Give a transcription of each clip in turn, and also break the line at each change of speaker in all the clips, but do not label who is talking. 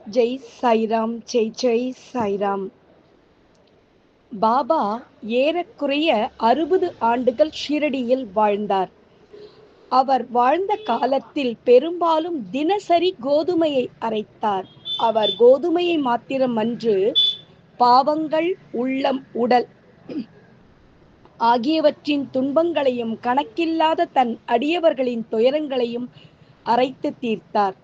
ஜெய் சாய்ராம். ஜெய் ஜெய் சாய்ராம். பாபா ஏறக்குறைய 60 ஆண்டுகள் ஷிரடியில் வாழ்ந்தார். அவர் வாழ்ந்த காலத்தில் பெரும்பாலும் தினசரி கோதுமையை அரைத்தார். அவர் கோதுமையை மாத்திரமன்று, பாவங்கள், உள்ளம், உடல் ஆகியவற்றின் துன்பங்களையும் கணக்கில்லாத தன் அடியவர்களின் துயரங்களையும் அரைத்து தீர்த்தார்.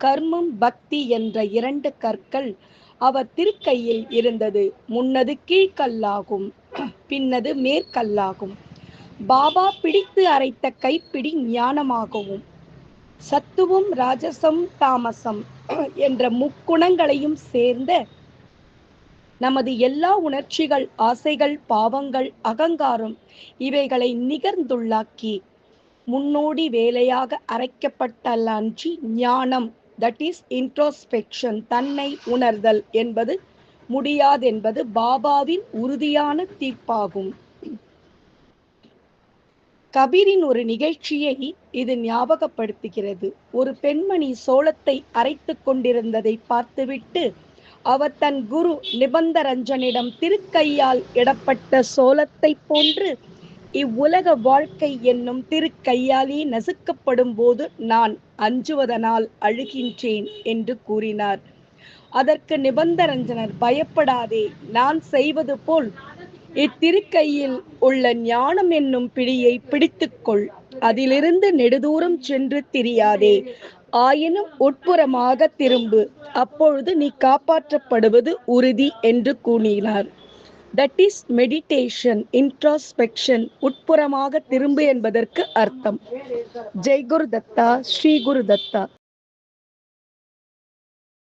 கர்மம், பக்தி என்ற 2 கற்கள் அவர் திருக்கையில் இருந்தது. முன்னது கீழ்கல்லாகும், பின்னது மேற்கல்லாகும். பாபா பிடித்து அரைத்த கைப்பிடி ஞானமாகவும், சத்துவம், ராஜசம், தாமசம் என்ற முக்குணங்களையும் சேர்ந்த நமது எல்லா உணர்ச்சிகள், ஆசைகள், பாவங்கள், அகங்காரம் இவைகளை நிகர்ந்துள்ளாக்கி முன்னோடி வேலையாக அரைக்கப்பட்டல் அன்றி ஞானம், தட் இஸ் இன்ட்ரோஸ்பெக்ஷன், தன்னை உணர்தல் என்பது முடியாதென்பது பாபாவின் உறுதியான தீர்ப்பாகும். கபீரின் ஒரு நிகழ்ச்சியை இது ஞாபகப்படுத்துகிறது. ஒரு பெண்மணி சோளத்தை அரைத்து கொண்டிருந்ததை பார்த்துவிட்டு அவர் தன் குரு நிபந்தரஞ்சனிடம் திருக்கையால் இடப்பட்ட சோளத்தை போன்று இவ்வுலக வாழ்க்கை என்னும் திருக்கையாலே நசுக்கப்படும் போது நான் அஞ்சுவதனால் அழுகின்றேன் என்று கூறினார். அதற்கு நிபந்தரஞ்சனர், பயப்படாதே, நான் செய்வது போல் இத்திருக்கையில் உள்ள ஞானம் என்னும் பிடியை பிடித்துக்கொள். அதிலிருந்து நெடுதூரம் சென்று திரியாதே, ஆயினும் உட்புறமாக திரும்பு, அப்பொழுது நீ காப்பாற்றப்படுவது உறுதி என்று கூறினார். That is meditation, introspection. உட்புறமாக திரும்பு என்பதற்கு அர்த்தம். ஜெய் குரு தத்தா, ஸ்ரீ குரு தத்தா.